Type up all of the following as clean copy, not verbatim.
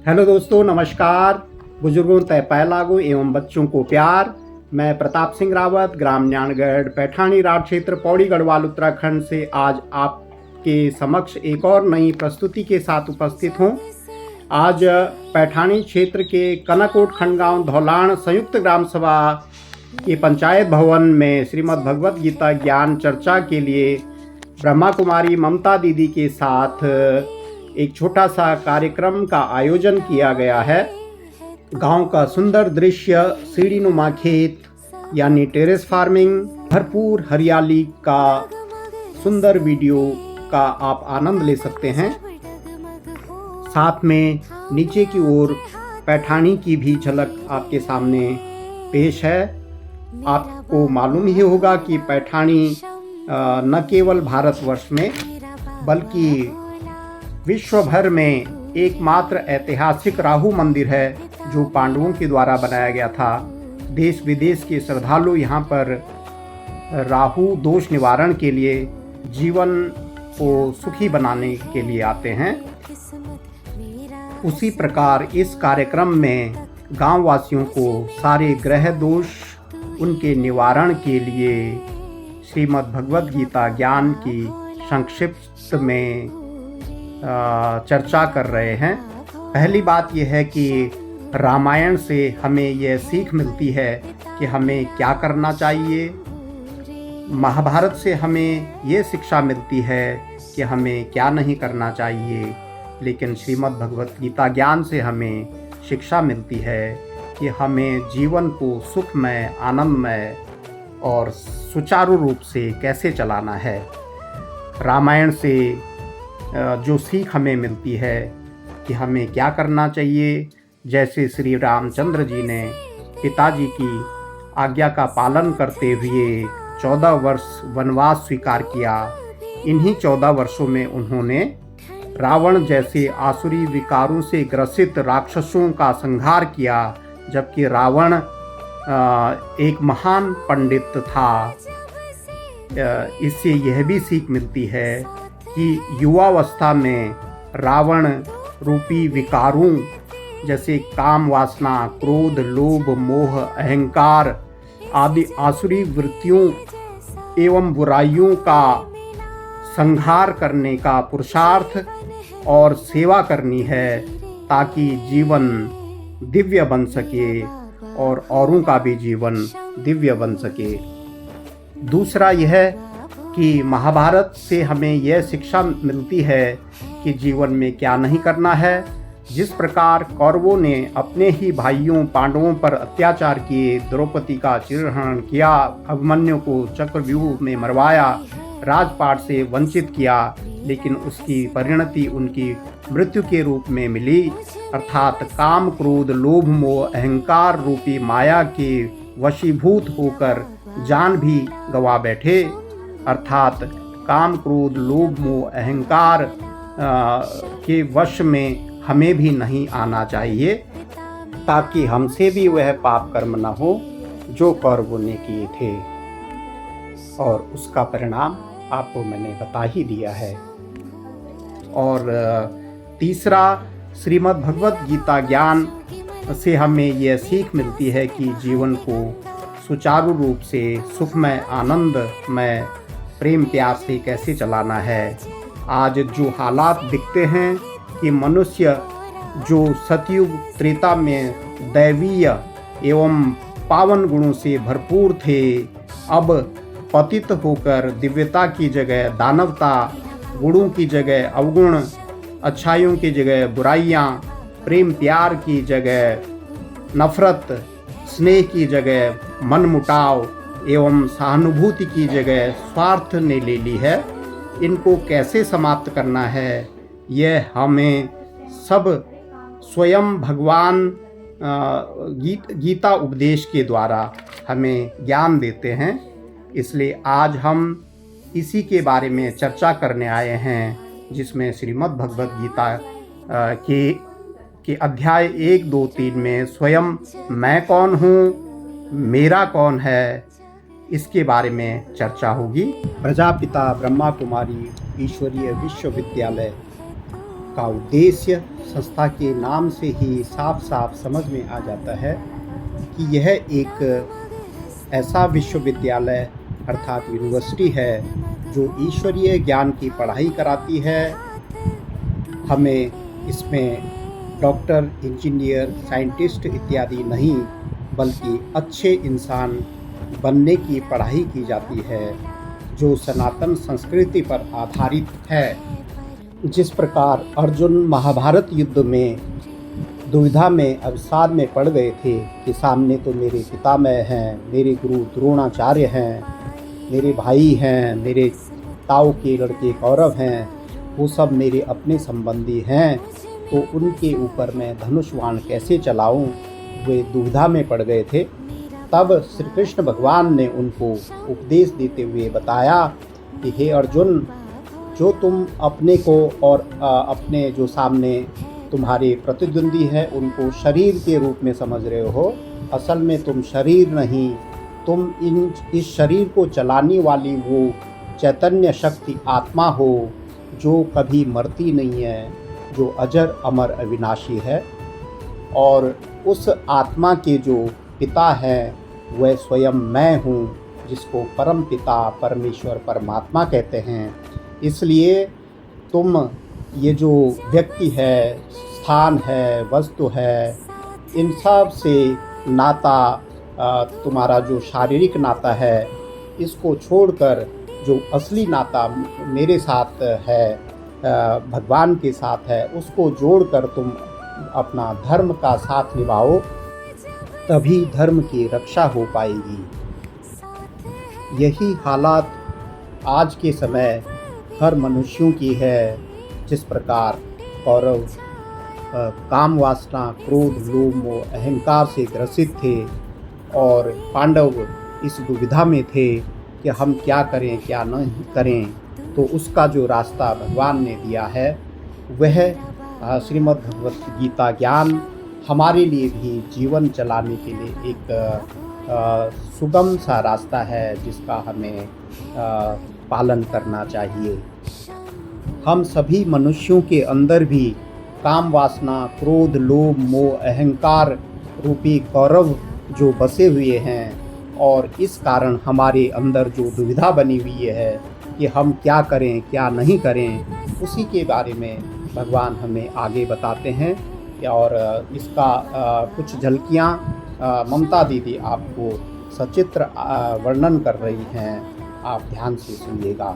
Hello दोस्तों, नमस्कार। बुजुर्गों तय पाय लागू एवं बच्चों को प्यार। मैं प्रताप सिंह रावत, ग्राम न्याणगढ़, पैठानी राज क्षेत्र, पौड़ी गढ़वाल, उत्तराखंड से आज आपके समक्ष एक और नई प्रस्तुति के साथ उपस्थित हूँ। आज पैठानी क्षेत्र के कनकोट खंडगांव धौलाण संयुक्त ग्राम सभा के पंचायत भवन में श्रीमद् भगवत गीता ज्ञान चर्चा के लिए ब्रह्मा कुमारी ममता दीदी के साथ एक छोटा सा कार्यक्रम का आयोजन किया गया है। गांव का सुंदर दृश्य, सीढ़ीनुमा खेत यानी टेरेस फार्मिंग, भरपूर हरियाली का सुंदर वीडियो का आप आनंद ले सकते हैं। साथ में नीचे की ओर पैठानी की भी झलक आपके सामने पेश है। आपको मालूम ही होगा कि पैठानी न केवल भारतवर्ष में बल्कि विश्व भर में एकमात्र ऐतिहासिक राहु मंदिर है जो पांडवों के द्वारा बनाया गया था। देश विदेश के श्रद्धालु यहाँ पर राहु दोष निवारण के लिए, जीवन को सुखी बनाने के लिए आते हैं। उसी प्रकार इस कार्यक्रम में गांव वासियों को सारे ग्रह दोष उनके निवारण के लिए श्रीमद् भगवत गीता ज्ञान की संक्षिप्त में चर्चा कर रहे हैं। पहली बात यह है कि रामायण से हमें यह सीख मिलती है कि हमें क्या करना चाहिए। महाभारत से हमें यह शिक्षा मिलती है कि हमें क्या नहीं करना चाहिए। लेकिन श्रीमद् भगवत गीता ज्ञान से हमें शिक्षा मिलती है कि हमें जीवन को सुखमय, आनंदमय और सुचारू रूप से कैसे चलाना है। रामायण से जो सीख हमें मिलती है कि हमें क्या करना चाहिए, जैसे श्री रामचंद्र जी ने पिताजी की आज्ञा का पालन करते हुए 14 वर्ष वनवास स्वीकार किया। इन्हीं 14 वर्षों में उन्होंने रावण जैसे आसुरी विकारों से ग्रसित राक्षसों का संहार किया, जबकि रावण एक महान पंडित था। इससे यह भी सीख मिलती है कि युवावस्था में रावण रूपी विकारों जैसे काम वासना, क्रोध, लोभ, मोह, अहंकार आदि आसुरी वृत्तियों एवं बुराइयों का संहार करने का पुरुषार्थ और सेवा करनी है, ताकि जीवन दिव्य बन सके और औरों का भी जीवन दिव्य बन सके। दूसरा यह कि महाभारत से हमें यह शिक्षा मिलती है कि जीवन में क्या नहीं करना है। जिस प्रकार कौरवों ने अपने ही भाइयों पांडवों पर अत्याचार किए, द्रौपदी का चिरहरण किया, अभिमन्यु को चक्रव्यूह में मरवाया, राजपाट से वंचित किया, लेकिन उसकी परिणति उनकी मृत्यु के रूप में मिली, अर्थात काम, क्रोध, लोभ, मोह, अहंकार रूपी माया के वशीभूत होकर जान भी गंवा बैठे। अर्थात काम, क्रोध, लोभ, मोह, अहंकार के वश में हमें भी नहीं आना चाहिए, ताकि हमसे भी वह पाप कर्म न हो जो कौरवों ने किए थे। और उसका परिणाम आपको मैंने बता ही दिया है। और तीसरा, श्रीमद् भगवत गीता ज्ञान से हमें यह सीख मिलती है कि जीवन को सुचारू रूप से सुखमय, आनंदमय, प्रेम प्यार से कैसे चलाना है। आज जो हालात दिखते हैं कि मनुष्य जो सतयुग त्रेता में दैवीय एवं पावन गुणों से भरपूर थे, अब पतित होकर दिव्यता की जगह दानवता, गुणों की जगह अवगुण, अच्छाइयों की जगह बुराइयाँ, प्रेम प्यार की जगह नफरत, स्नेह की जगह मनमुटाव एवं सहानुभूति की जगह स्वार्थ ने ले ली है। इनको कैसे समाप्त करना है, यह हमें सब स्वयं भगवान गीता उपदेश के द्वारा हमें ज्ञान देते हैं। इसलिए आज हम इसी के बारे में चर्चा करने आए हैं, जिसमें श्रीमद् भगवत गीता के अध्याय 1, 2, 3 में स्वयं मैं कौन हूँ, मेरा कौन है, इसके बारे में चर्चा होगी। प्रजापिता ब्रह्मा कुमारी ईश्वरीय विश्वविद्यालय का उद्देश्य संस्था के नाम से ही साफ साफ समझ में आ जाता है कि यह एक ऐसा विश्वविद्यालय अर्थात यूनिवर्सिटी है जो ईश्वरीय ज्ञान की पढ़ाई कराती है। हमें इसमें डॉक्टर, इंजीनियर, साइंटिस्ट इत्यादि नहीं, बल्कि अच्छे इंसान बनने की पढ़ाई की जाती है जो सनातन संस्कृति पर आधारित है। जिस प्रकार अर्जुन महाभारत युद्ध में दुविधा में अवसाद में पड़ गए थे कि सामने तो मेरे पितामह हैं, मेरे गुरु द्रोणाचार्य हैं, मेरे भाई हैं, मेरे ताऊ के लड़के कौरव हैं, वो सब मेरे अपने संबंधी हैं, तो उनके ऊपर मैं धनुषबाण कैसे चलाऊं, वे दुविधा में पड़ गए थे। तब श्री कृष्ण भगवान ने उनको उपदेश देते हुए बताया कि हे अर्जुन, जो तुम अपने को और अपने जो सामने तुम्हारे प्रतिद्वंदी है उनको शरीर के रूप में समझ रहे हो, असल में तुम शरीर नहीं, तुम इस शरीर को चलाने वाली वो चैतन्य शक्ति आत्मा हो जो कभी मरती नहीं है, जो अजर अमर अविनाशी है। और उस आत्मा के जो पिता हैं वह स्वयं मैं हूँ, जिसको परम पिता परमेश्वर परमात्मा कहते हैं। इसलिए तुम ये जो व्यक्ति है, स्थान है, वस्तु है, इन सब से नाता, तुम्हारा जो शारीरिक नाता है, इसको छोड़कर जो असली नाता मेरे साथ है, भगवान के साथ है, उसको जोड़कर तुम अपना धर्म का साथ निभाओ, तभी धर्म की रक्षा हो पाएगी। यही हालात आज के समय हर मनुष्यों की है। जिस प्रकार कौरव काम वासना, क्रोध, लोभ, मोह, अहंकार से ग्रसित थे और पांडव इस दुविधा में थे कि हम क्या करें क्या नहीं करें, तो उसका जो रास्ता भगवान ने दिया है वह श्रीमद् भगवत गीता ज्ञान हमारे लिए भी जीवन चलाने के लिए एक सुगम सा रास्ता है, जिसका हमें पालन करना चाहिए। हम सभी मनुष्यों के अंदर भी काम वासना, क्रोध, लोभ, मोह, अहंकार रूपी कौरव जो बसे हुए हैं, और इस कारण हमारे अंदर जो दुविधा बनी हुई है कि हम क्या करें क्या नहीं करें, उसी के बारे में भगवान हमें आगे बताते हैं। और इसका कुछ झलकियाँ ममता दीदी आपको सचित्र वर्णन कर रही हैं, आप ध्यान से सुनिएगा।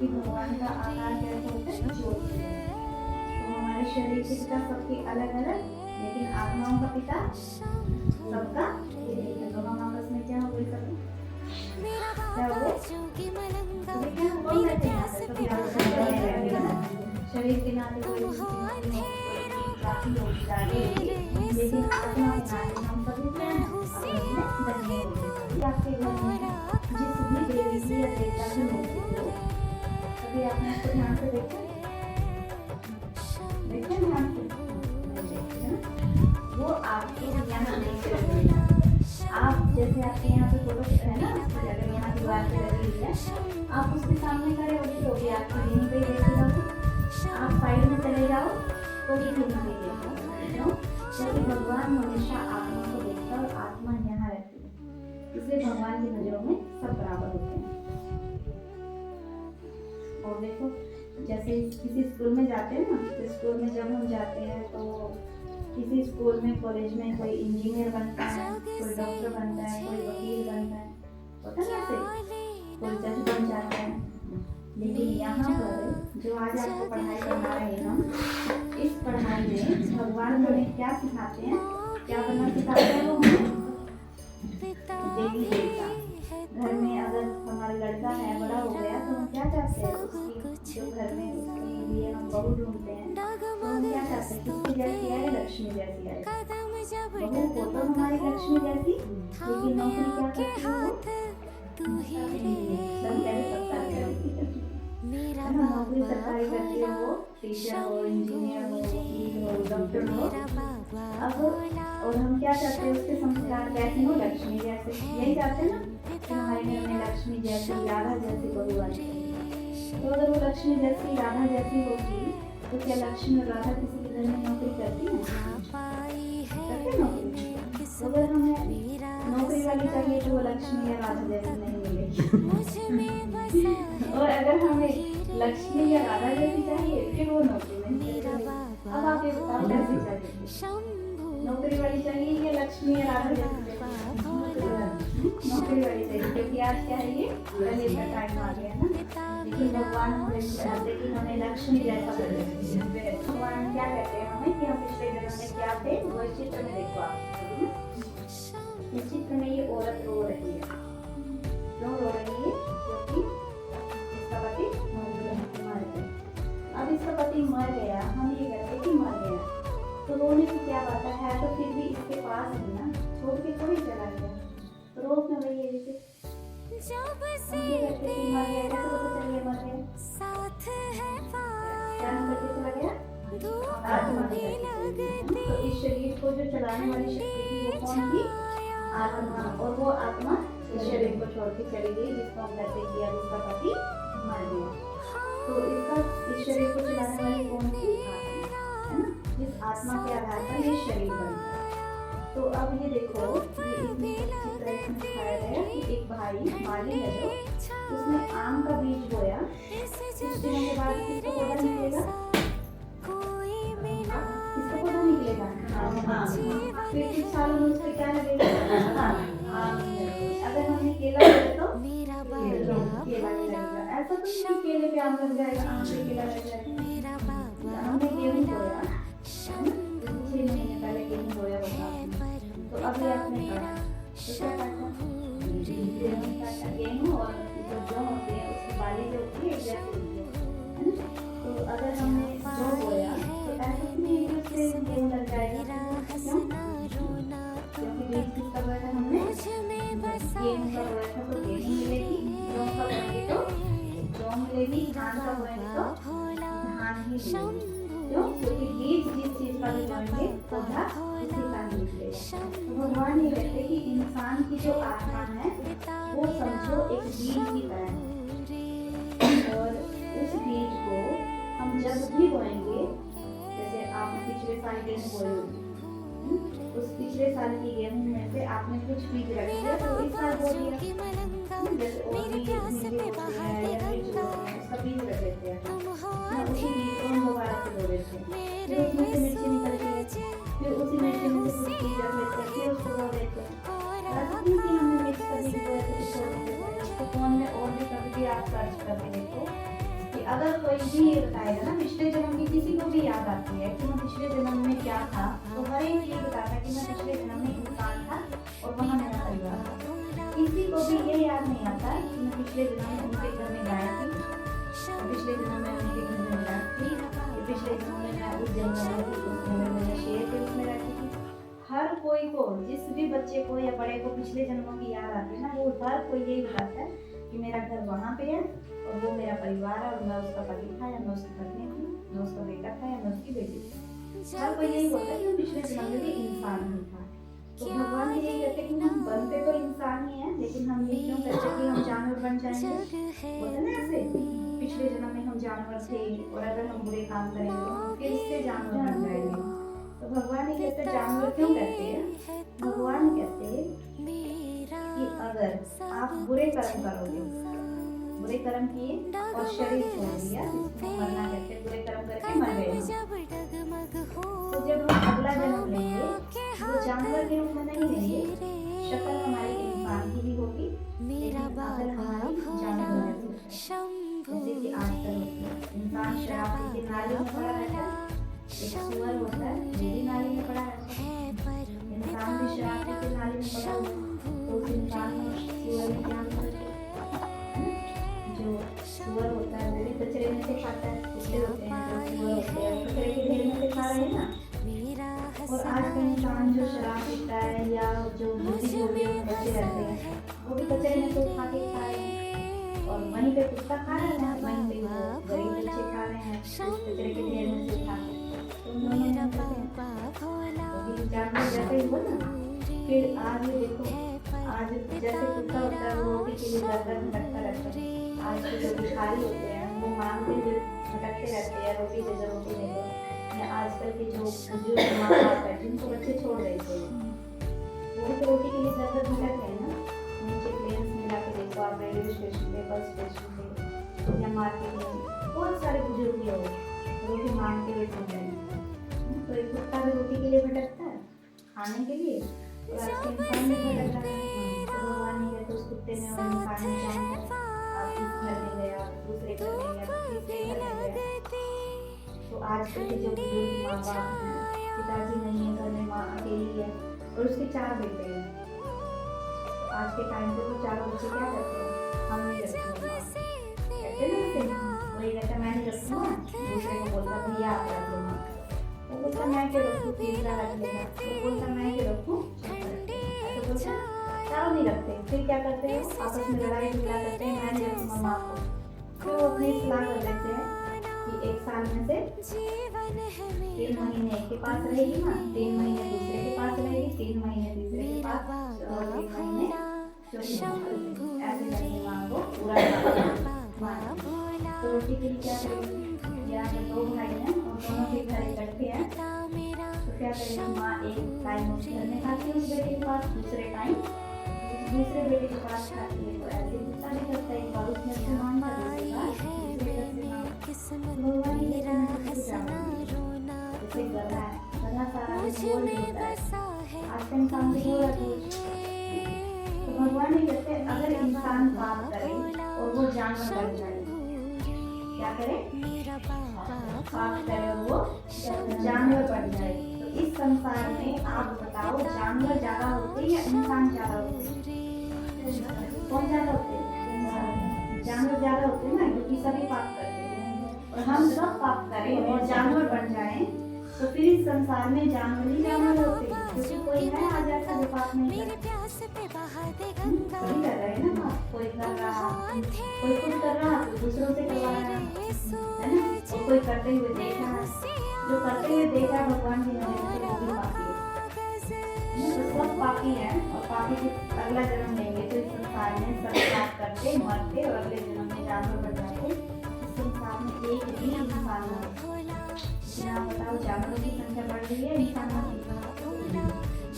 भगवान का आकार कैसा होता है? ज्योत। तो हमारे शरीर के पिता सबके अलग अलग, लेकिन आत्माओं का पिता सबका एक है। तो हम आपस में क्या हो गए, सब क्या हो गए, क्या वही रहते हैं, सभी आपस में रहते हैं। शरीर के नाते कोई काफी होता है, लेकिन आत्मा के नाते हम सभी आपस में बने होते हैं। आपके घर में जिस भी देवी या देवता की मूर्ति हो, कभी आपने इसको ध्यान से देखा? देखते हैं ध्यान से, वो आपके यहाँ देख रहे हैं। आप जैसे आपके यहाँ पे फोटो है ना, अगर यहाँ दीवार पे लगी हुई है, आप उसके सामने खड़े होगी तो भी आपको यहीं पे देखेगा। आप साइड में चले जाओ तो भी यहीं पे देखो। क्यों? क्योंकि भगवान हमेशा आत्मा को देखता है और आत्मा यहाँ रहती है, इसलिए भगवान की नजरों में सब बराबर होते हैं। और देखो, जैसे किसी स्कूल में जाते हैं ना, तो स्कूल में जब हम जाते हैं तो किसी स्कूल में, कॉलेज में कोई इंजीनियर बनता है, कोई डॉक्टर बनता है, कोई वकील बनता है, होता है ऐसे, कोई जज बन जाता है। लेकिन यहाँ पर जो आज आपको पढ़ाई करवा रहे हैं हम, इस पढ़ाई में भगवान हमें क्या सिखाते हैं, क्या बनना सिखाते हैं वो हमें? देवी देवता। घर में अगर हमारा लड़का है, बड़ा हो गया, तो हम क्या चाहते हैं, उसकी जो घर में उसके लिए हम बहू ढूंढते हैं, तो हम क्या चाहते हैं, किसकी जैसी आए? लक्ष्मी जैसी आए। बहू को तो हमारी लक्ष्मी जैसी, लेकिन नौकरी क्या करती है वो? नौकरी सरकारी करती है, वो टीचर हो, इंजीनियर हो, वकील हो, डॉक्टर हो। अब और हम क्या चाहते हैं, उसके संस्कार कैसे हो? लक्ष्मी जैसे। यही चाहते हैं ना कि हमारे घर में लक्ष्मी जैसी, राधा जैसी बहू आए। तो अगर वो लक्ष्मी जैसी राधा जैसी होगी तो क्या लक्ष्मी और राधा किसी के घर में नौकरी करती हैं? करते नौकरी? तो अगर हमें नौकरी वाली चाहिए तो वो लक्ष्मी या राधा जैसी नहीं मिलेगी। और अगर हमें लक्ष्मी या राधा जैसी चाहिए फिर वो नौकरी नहीं करेगी। अब आप ये बताओ कैसी चाहिए? नौकरी वाली चाहिए या लक्ष्मी या राधा जैसी चाहिए? नौकरी वाली चाहिए, क्योंकि आज क्या है ये कलयुग का टाइम आ गया ना। लेकिन भगवान हमें चाहते कि हमें लक्ष्मी जैसा कर दे। भगवान क्या कहते हैं हमें कि हम पिछले जन्म में क्या थे वो इस चित्र में देखो आप। इस चित्र में ये औरत रो रही है। क्यों रो रही है? क्योंकि इसका पति मर गया। अब इसका पति मर गया, हम ये कहते कि मर गया, तो रोने की क्या बात है? तो फिर भी इसके पास ही ना, छोड़ के कोई चला गया, रो क्यों रही है? जैसे मर गया, कैसे पता चल गया मर गया? क्या नंबर से चला गया? आत्मा की शक्ति। तो इस शरीर को जो चलाने वाली शक्ति थी वो कौन थी? आत्मा। और वो आत्मा इस शरीर को छोड़ के चली गई, जिसको हम कहते हैं कि अब इसका पति मर गया। तो इसका इस शरीर को चलाने वाली कौन थी? आत्मा, है ना? जिस आत्मा के आधार पर ये शरीर बनता है। तो अब ये देखो, ये इसमें दिखाया गया कि एक भाई माली है जो उसने आम का बीज बोया, कुछ दिनों के बाद किसको पौधा निकलेगा? किसको पौधा निकलेगा? हाँ। फिर कुछ सालों में उसको क्या लगेगा? अगर हमने केला बोया तो केला लगेगा। ऐसा तो नहीं केले पे आम लग जाएगा, आम पे केला लग जाएगा। हमने गेहूं बोया, 6 महीने पहले गेहूं बोया होगा, तो अभी आपने काटा, तो क्या काटा? गेहूं और जो होते हैं उसकी बाली जो होती है जैसे होती है ना। तो अगर हमने जो बोया तो ऐसा नहीं है कि उससे गेहूं लग जाएगा। क्यों? क्योंकि बीज किसका बोया था हमने? गेहूं का बोया था तो गेहूं मिलेगी, जौ का बोएंगे तो जौ मिलेगी, धान का बोएंगे तो धान ही मिलेगी। क्यों? क्योंकि बीज जिस चीज का भी बोएंगे पौधा उसी का ही निकलेगा। तो भगवान ये कहते हैं कि इंसान की जो आत्मा है वो समझो एक बीज की तरह है, और उस बीज को हम जब भी बोएंगे, जैसे आपने पिछले साल गेहूं बोई होगी, उस पिछले साल की गेहूं में से आपने कुछ बीज रख दिया तो इस साल बो दिया। जैसे और बीज उसका बीज रख देते हैं, उसी बीज को हम दोबारा से बो देते हैं, फिर उसमें से मिर्ची निकलती है, फिर उसी मिर्ची में से कुछ बीज रख देते हैं, फिर उसको बो देते हैं। ऐसा नहीं कि हमने मिर्च का बीज बोया तो छोड़ देते हैं। तो फोन में और भी कभी भी आप सर्च करके देखो कि अगर कोई भी ये बताएगा ना पिछले जन्म की, किसी को भी याद आती है कि मैं पिछले जन्म में क्या था, तो हर एक ये बताता है कि मैं पिछले जन्म में इंसान था और वहाँ मेरा परिवार था। किसी को भी ये याद नहीं आता कि मैं पिछले जन्म में उनके घर में गाय थी, पिछले जन्म में उनके घर में रात थी, पिछले जन्म में मैं उस जंगल में थी, उस जंगल में शेर थे उसमें रहती थी। हर कोई को, जिस भी बच्चे को या बड़े को पिछले जन्मों की याद आती है ना, वो हर कोई यही बताता है कि मेरा घर वहाँ पे है और वो मेरा परिवार है, और मैं उसका पति था या मैं उसकी पत्नी थी, मैं उसका बेटा था या मैं उसकी बेटी थी। हर कोई यही बोलता है कि मैं पिछले जन्म में भी इंसान ही था। तो भगवान यही कहते हैं कि हम बनते तो इंसान ही हैं, लेकिन हम ये क्यों कहते हैं कि हम जानवर बन जाएंगे? बोलते ना ऐसे, पिछले जन्म में हम जानवर थे और अगर हम बुरे काम करेंगे तो फिर से जानवर बन जाएंगे। तो भगवान ये कहते हैं जानवर क्यों कहते हैं? भगवान कहते हैं कि अगर आप बुरे कर्म करोगे, बुरे कर्म किए और शरीर छोड़ दिया, जिसको मरना कहते हैं, बुरे कर्म करके मर गए, तो जब हम अगला जन्म लेंगे वो जानवर के रूप में नहीं लेंगे, शक्ल हमारी इंसान की भी होगी, लेकिन अगर हमारी जानवर जैसे कि आजकल इंसान शराब के नाली में पड़ा रहता है, एक सुअर होता है वो भी नाली में पड़ा रहता है, इंसान भी शराब के नाली में पड़ा हुआ, तो उस इंसान में सुअर में क्या अंतर है? जो सुअर होता है वो भी कचरे में से खाता है, कुत्ते होते हैं जो सुअर होते हैं कचरे के ढेर में से खा रहे हैं ना। और आज का इंसान जो शराब पीता है या जो दूसरी झोपड़ियों में बच्चे रहते हैं वो भी कचरे में से उठा के खा रहे हैं, और वहीं पे कुत्ता खा रहे हैं, वहीं पे वो गरीब बच्चे खा रहे हैं कचरे के ढेर में से उठा के। तो उन्होंने जानवर जैसे ही हुआ ना। फिर आज ये देखो, आज जैसे कुत्ता होता है वो रोटी के लिए गर्दन में रखता रहता है, आज के जो भिखारी होते हैं वो मांगते हुए भटकते रहते हैं, रोटी दे दो रोटी दे दो। या आजकल के जो बुजुर्ग माँ बाप है जिनको बच्चे छोड़ देते हैं, वो भी तो रोटी के लिए दर दर भटक रहे हैं ना। नीचे प्लेन्स में जाके देखो आप, रेलवे स्टेशन पे, बस स्टेशन पे या मार्केट में बहुत सारे बुजुर्ग लोग रोटी मांगते हुए घूम रहे हैं। तो एक कुत्ता भी रोटी के लिए भटकता है, खाने के लिए, और आज के इंसान भी भटक रहा है। तो भगवान ने तो उस कुत्ते ने और इंसान ने जान कर आप इस घर में गया, दूसरे घर में गया, तीसरे घर में गया। तो आजकल के जो बुजुर्ग माँ बाप हैं, पिताजी नहीं है घर में, माँ अकेली है और उसके 4 बेटे हैं। तो आज के टाइम पे वो चारों बच्चे क्या करते हैं, हम नहीं रखते हैं, कहते ना उसे, वही कहता मैं नहीं रखूँगा, दूसरे को बोलता भैया आप रख लो, वो बोलता मैं क्यों रखूँ, तीसरा रख लेगा, वो बोलता मैं क्यों रखूँ, ऐसे बोलता चारों नहीं रखते। फिर क्या करते हैं, आपस में लड़ाई झगड़ा करते हैं, मैं नहीं रखूँगा माँ को। फिर वो अपनी सलाह कर देते हैं कि 1 साल में से 3 महीने एक के पास रहेगी माँ, 3 महीने दूसरे के पास रहेगी, 3 महीने तीसरे के पास और 3 महीने चौथे के पास। ऐसे करके माँ को पूरा तो रोटी के लिए क्या करेगी, या 2 भाई हैं और दोनों के घर इकट्ठे हैं, तो क्या करेगी माँ, एक टाइम उस घर में खाती है उस बेटे के पास, दूसरे टाइम दूसरे बेटे के पास खाती है। तो ऐसे गुस्सा नहीं करता, एक बार उस घर से मांगता, दूसरी बार दूसरे घर से मांगता। भगवान ये जैसे गधा है, गधा सारा दिन बोल देता है, आज का इंसान भी बोल रहा है। तो भगवान ये कहते हैं अगर इंसान पाप करे और वो जानवर बन जाए, क्या करे, पाप करे और वो जानवर बन जाए, तो इस संसार में आप बताओ जानवर ज्यादा होते हैं या इंसान ज्यादा होते हैं? कौन ज्यादा होते हैं? जानवर ज्यादा होते हैं ना, क्योंकि सभी पाप करते हैं। और हम सब पाप करें और जानवर बन जाएं तो फिर इस संसार में जानवर ही जानवर होते हैं, क्योंकि कोई है आज ऐसा जो पाप नहीं करता। सभी कर रहे हैं ना पाप, कोई कर रहा, कोई खुद कर रहा तो दूसरों से करवा रहा है ना, और कोई करते हुए देख रहा है, जो करते हुए देख रहा है भगवान की नजर से वो भी पापी है। तो सब पापी हैं और पापी से अगला जन्म लेंगे तो इस संसार में सब पाप करते मरते और अगले जन्म में जानवर बन जाते। इस संसार में एक भी इंसान नहीं, आप बताओ जानवरों की संख्या बढ़ रही है, इंसानों की बढ़ रही है,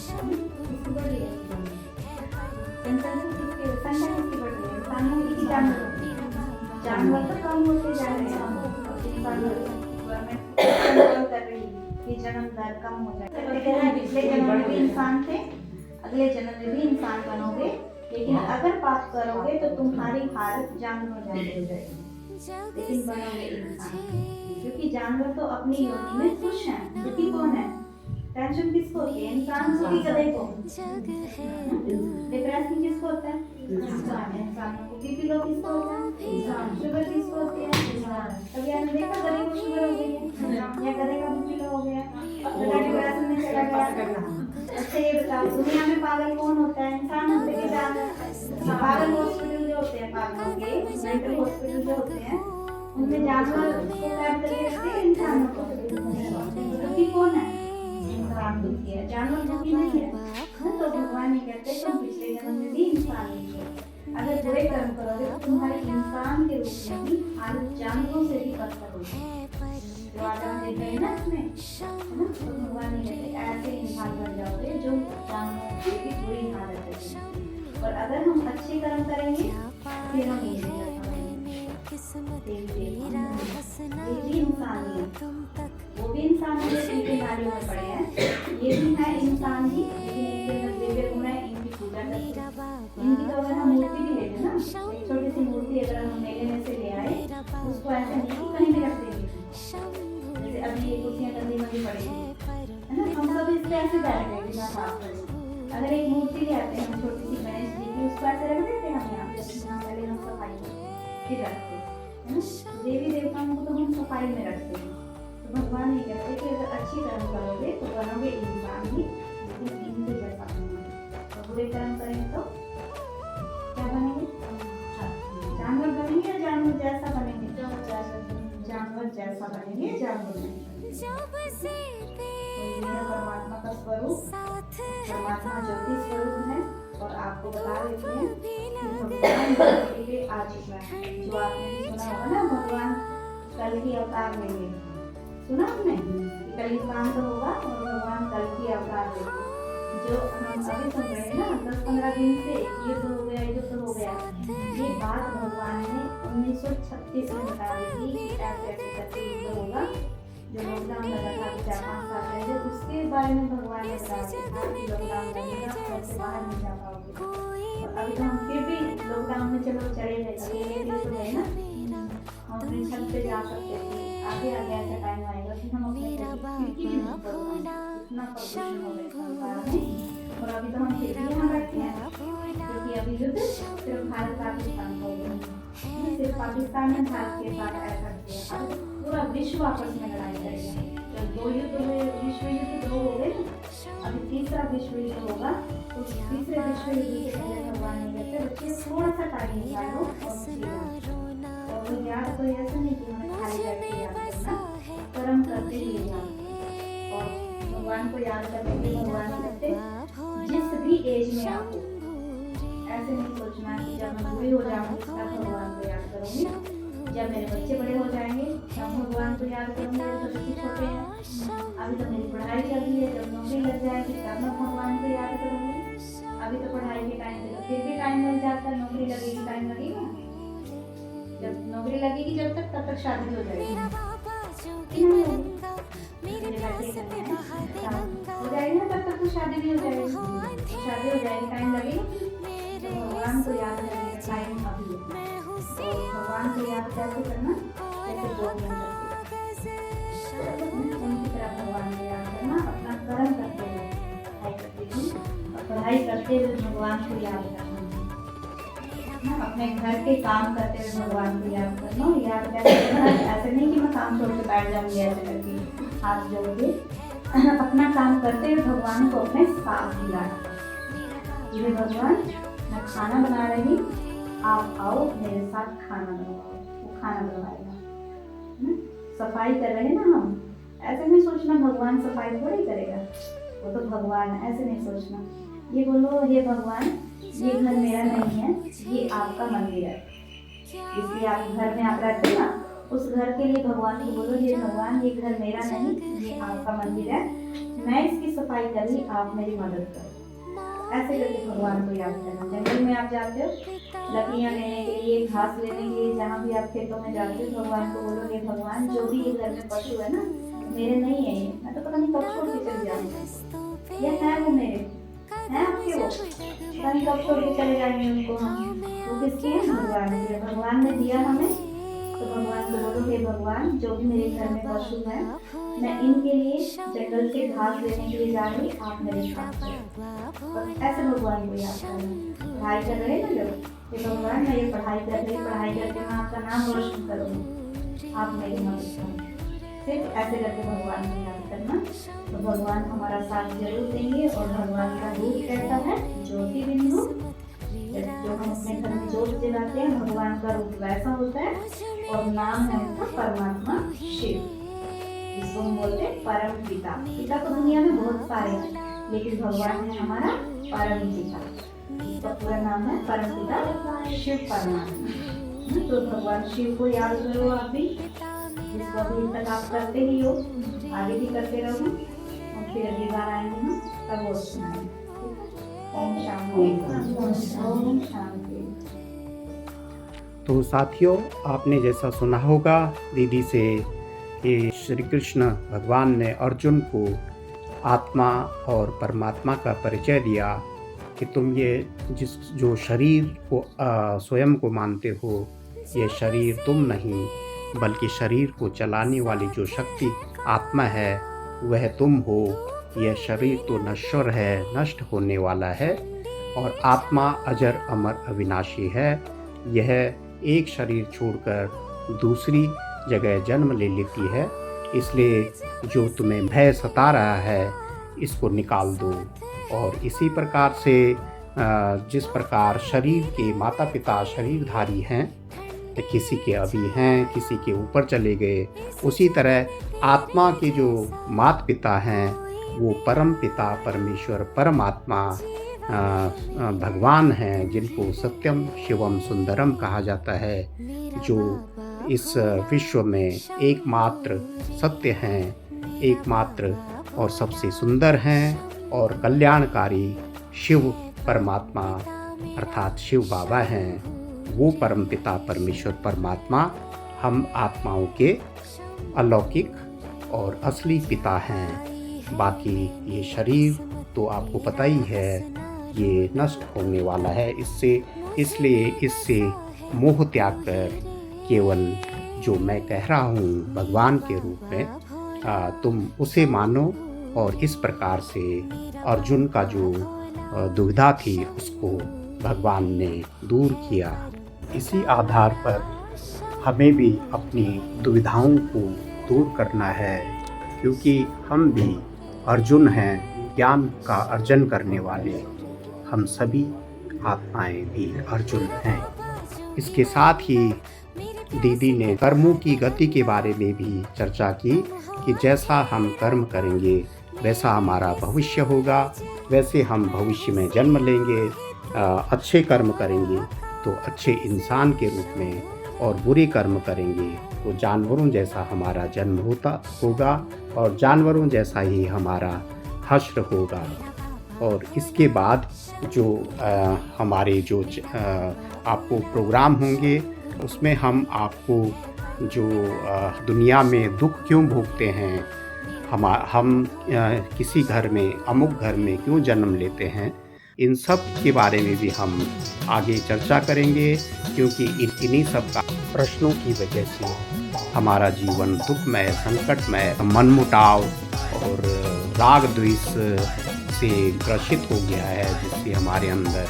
संख्या किसकी बढ़ रही है, इंसानों की जानवरों की। जानवर तो कम होते जा रहे हैं, गवर्नमेंट कंट्रोल कर रही है कि जन्म दर कम हो जाए। पिछले जन्म में भी इंसान थे, अगले जन्म में भी इंसान बनोगे, लेकिन अगर पाप करोगे तो तुम्हारी हालत जानवर जैसी हो जाएगी, लेकिन बनोगे इंसान। क्योंकि जानवर तो अपनी योनि में खुश हैं, दुखी कौन है, टेंशन किसको होती है, इंसान को कि गधे को, डिप्रेशन किसको होता है, इंसान को, बीपी लो किसको होता है, इंसान, शुगर किसको होती है, इंसान। कभी आपने देखा गधे को शुगर हो गई है या गधे का बीपी लो हो गया, गधा डिप्रेशन में चला गया। अच्छा ये बताओ दुनिया में पागल कौन होता है, इंसान होते हैं जानवर? पागल हॉस्पिटल जो होते हैं, पागलों के मेंटल हॉस्पिटल जो होते हैं, उनमें जानवर को कैद करके रखते हैं, इंसानों को दुखी कौन है, इंसान दुखी है, जानवर दुखी नहीं है। तो भगवान ये कहते हैं तुम पिछले जन्म में भी इंसान ही हो, अगर बुरे कर्म करोगे तो तुम्हारे इंसान के रूप में भी हालत जानवरों से भी बदतर होगी। जो आदम देख रहे हैं ना इसमें, तो भगवान ये कहते हैं ऐसे इंसान बन जाओगे जो जानवरों की भी बुरी हालत है। और अगर हम अच्छे कर्म करेंगे फिर हम ये भी इंसान ही है, वो भी इंसान है जो इनके नारियों में पड़े हैं, ये भी है इंसान ही, लेकिन इनके अंदर दिव्य गुण है, इनकी पूजा करते हैं। इनकी तो अगर हम मूर्ति भी लेते ना, एक छोटी सी मूर्ति अगर हम मेले में से ले आए उसको ऐसे नहीं कहीं भी रख देंगे, जैसे अभी ये कुर्सियाँ गंदी मंदी पड़ी है ना, हम सब इससे ऐसे बैठे बिना साफ करे। अगर एक मूर्ति ले आते हैं हम छोटी सी गणेश जी की, उसको ऐसे रख देते हैं हम यहाँ पे, पहले हम सफाई फिर रखते हैं, देवी देवताओं को तो हम सफाई में रखते हैं। तो भगवान ये कहते हैं कि अगर अच्छी कर्म करोगे तो बनोगे इंसान ही, लेकिन इनके जैसा बनोगे। और बुरे कर्म करेंगे तो क्या बनेंगे, जानवर बनेंगे या जानवर जैसा बनेंगे, जानवर जैसा बनेंगे, जानवर नहीं। परमात्मा का स्वरूप, परमात्मा ज्योति स्वरूप है, और आपको बता देते हैं कि भगवान आ चुका है। जो आपने सुना होगा ना, भगवान कल की अवतार लेंगे। सुना आपने कि कल युग तो होगा और भगवान कल की अवतार लेंगे। जो हम अभी सुन रहे हैं ना 10-15 दिन से युद्ध हो गया, युद्ध हो गया, ये बात भगवान ने 1936 में बता दी थी कि ऐसे ऐसे करके युद्ध होगा। जो लॉकडाउन लगा था 4-5 साल पहले, उसके बारे में भगवान ने बता दिया था कि लॉकडाउन लगेगा, घर से बाहर नहीं जा पाओगे। और अभी तो हम फिर भी लॉकडाउन में चलो चले गए, अकेले भी तो है ना, हम अपनी छत पे जा सकते थे। आगे आगे ऐसा टाइम आएगा कि हम अपने खिड़की भी नहीं खोल पाएंगे, इतना प्रदूषण हो गया संसार में। और अभी तो हम फिर भी यहाँ बैठे हैं, क्योंकि अभी युद्ध सिर्फ भारत पाकिस्तान का हुआ है, सिर्फ पाकिस्तान ने भारत के साथ ऐसा किया। अब पूरा विश्व आपस में लड़ाई करेगा। जब 2 युद्ध हुए, विश्व युद्ध 2 हो गए, अभी तीसरा विश्व युद्ध होगा। तो तीसरे विश्व युद्ध से पहले भगवान ने कहते बच्चे थोड़ा सा टाइम निकालो और मुझे याद तो ऐसा नहीं कि हमें खाली बैठ के याद करना, कर्म करते हुए याद। और भगवान को याद करने के लिए भगवान कहते जिस भी एज में आप, ऐसे नहीं सोचना कि जब मैं बूढ़ी हो जाऊंगी तब भगवान को याद करूंगी, जब मेरे बच्चे बड़े हो जाएंगे तब भगवान को याद करूंगी, जब बच्चे छोटे हैं। अभी तो मेरी पढ़ाई चल रही है, जब नौकरी लग जाएगी तब मैं भगवान को याद करूंगी। अभी तो पढ़ाई के टाइम पे तो फिर भी टाइम मिल जाता है, नौकरी लगेगी टाइम लगेगा, जब नौकरी लगेगी जब तक तब तक शादी हो जाएगी, हो जाएगी ना, तब तक तो शादी भी हो जाएगी, शादी हो जाएगी टाइम लगेगा। तो भगवान को याद करने का टाइम अभी है। तो भगवान को याद कैसे करना, जैसे 2 उनकी तरह भगवान को याद करना, अपना कर्म करते हुए पढ़ाई करते हुए भगवान को याद करना, अपने घर के काम करते हुए भगवान को याद करना। याद करना ऐसे नहीं कि मैं काम छोड़ के बैठ जाऊंगी ऐसे करके हाथ जोड़ के, अपना काम करते हुए भगवान को अपने साथ दिलाना। ये भगवान मैं खाना बना रही, आप आओ मेरे साथ खाना बनवाओ, वो खाना बनवाएगा। सफाई कर रहे हैं ना हम, ऐसे नहीं सोचना भगवान सफाई थोड़ी करेगा, वो तो भगवान है, ऐसे नहीं सोचना। ये बोलो हे भगवान ये घर मेरा नहीं है, ये आपका मंदिर है, इसलिए आप घर में आप रहते हैं ना, उस घर के लिए भगवान को बोलो हे भगवान ये घर मेरा नहीं, ये आपका मंदिर है, मैं इसकी सफाई कर रही, आप मेरी मदद करो। ऐसे करके भगवान को याद करना। जंगल में आप जाते हो लकड़ियाँ लेने के लिए, घास लेने के लिए, जहाँ भी आप खेतों में जाते हो भगवान को बोलो हे भगवान जो भी ये घर में पशु है ना मेरे नहीं है, ये मैं तो पता नहीं कब छोड़ के चले जाऊँगी, ये है वो मेरे हैं आपके, वो पता नहीं कब छोड़ के चले जाएंगे उनको हम, वो किसकी है भगवान की, भगवान ने दिया हमें। तो भगवान को बोलो हे भगवान जो भी मेरे घर में पशु है मैं इनके लिए जंगल से घास लेने के लिए जा रही, आप मेरे साथ हैं। ऐसे भगवान को याद करना। पढ़ाई कर रहे हैं ना जब ये भगवान मैं ये पढ़ाई कर रही, पढ़ाई करके मैं आपका नाम रोशन करूँगी, आप मेरी मदद करें। सिर्फ ऐसे करके भगवान को याद करना, तो भगवान हमारा साथ जरूर देंगे। और भगवान का रूप कैसा है, ज्योति बिंदु, जो हम अपने घर में ज्योत जलाते हैं भगवान का रूप वैसा होता है। और नाम है उसका परमात्मा शिव, जिसको हम बोलते हैं परम पिता। पिता तो दुनिया में बहुत सारे हैं, लेकिन भगवान है हमारा परम पिता, इसका पूरा नाम है परम पिता शिव परमात्मा। तो भगवान शिव को याद करो आप भी, जिसको अभी तक आप करते ही हो, आगे भी करते रहो, और फिर अगली बार आएंगे हम तब वो सुनाएंगे। ओम शांति, ओम शांति। तो साथियों आपने जैसा सुना होगा दीदी से कि श्री कृष्ण भगवान ने अर्जुन को आत्मा और परमात्मा का परिचय दिया कि तुम ये जो शरीर को स्वयं को मानते हो, ये शरीर तुम नहीं बल्कि शरीर को चलाने वाली जो शक्ति आत्मा है वह तुम हो। यह शरीर तो नश्वर है, नष्ट होने वाला है, और आत्मा अजर अमर अविनाशी है। यह एक शरीर छोड़कर दूसरी जगह जन्म ले लेती है, इसलिए जो तुम्हें भय सता रहा है इसको निकाल दो। और इसी प्रकार से जिस प्रकार शरीर के माता पिता शरीरधारी हैं, किसी के अभी हैं, किसी के ऊपर चले गए, उसी तरह आत्मा के जो माता पिता हैं वो परम पिता परमेश्वर परमात्मा भगवान हैं, जिनको सत्यम शिवम सुंदरम कहा जाता है, जो इस विश्व में एकमात्र सत्य हैं, एकमात्र और सबसे सुंदर हैं और कल्याणकारी शिव परमात्मा अर्थात शिव बाबा हैं। वो परमपिता परमेश्वर परमात्मा हम आत्माओं के अलौकिक और असली पिता हैं। बाकी ये शरीर तो आपको पता ही है, ये नष्ट होने वाला है। इसलिए इससे मोह त्याग कर केवल जो मैं कह रहा हूँ भगवान के रूप में तुम उसे मानो। और इस प्रकार से अर्जुन का जो दुविधा थी उसको भगवान ने दूर किया। इसी आधार पर हमें भी अपनी दुविधाओं को दूर करना है, क्योंकि हम भी अर्जुन हैं, ज्ञान का अर्जन करने वाले। हम सभी आत्माएं भी अर्जुन हैं। इसके साथ ही दीदी ने कर्मों की गति के बारे में भी चर्चा की कि जैसा हम कर्म करेंगे वैसा हमारा भविष्य होगा, वैसे हम भविष्य में जन्म लेंगे। अच्छे कर्म करेंगे तो अच्छे इंसान के रूप में, और बुरे कर्म करेंगे तो जानवरों जैसा हमारा जन्म होगा और जानवरों जैसा ही हमारा हश्र होगा। और इसके बाद जो हमारे जो आपको प्रोग्राम होंगे उसमें हम आपको जो दुनिया में दुख क्यों भोगते हैं, हम किसी घर में अमुक घर में क्यों जन्म लेते हैं, इन सब के बारे में भी हम आगे चर्चा करेंगे। क्योंकि इन्हीं सब का प्रश्नों की वजह से हमारा जीवन दुखमय, संकटमय, मनमुटाव और राग द्वेष से ग्रसित हो गया है, जिससे हमारे अंदर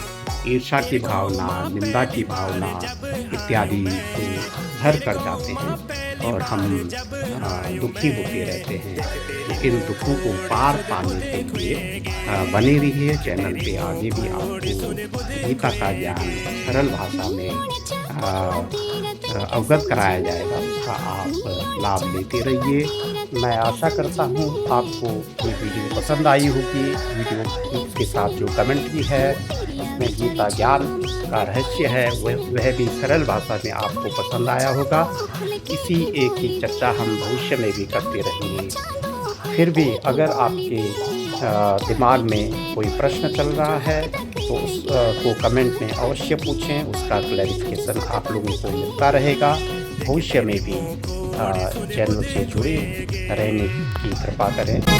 ईर्ष्या की भावना, निंदा की भावना इत्यादि घर कर जाते हैं और हम दुखी होते रहते हैं। इन दुखों को पार पाने के लिए बने रहिए चैनल पे। आगे भी आपको गीता का ज्ञान सरल भाषा में अवगत कराया जाएगा, उसका आप लाभ लेते रहिए। मैं आशा करता हूँ आपको ये वीडियो पसंद आई होगी। वीडियो के साथ जो कमेंट भी है उसमें गीता ज्ञान का रहस्य है वह भी सरल भाषा में आपको पसंद आया होगा। इसी एक ही चर्चा हम भविष्य में भी करते रहेंगे। फिर भी अगर आपके दिमाग में कोई प्रश्न चल रहा है तो उसको कमेंट में अवश्य पूछें, उसका क्लैरिफिकेशन आप लोगों को मिलता रहेगा। भविष्य में भी चैनल से जुड़े रहने की कृपा करें। जय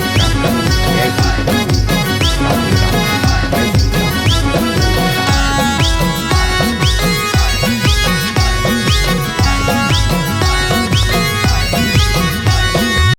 श्री राम, जय श्री राम।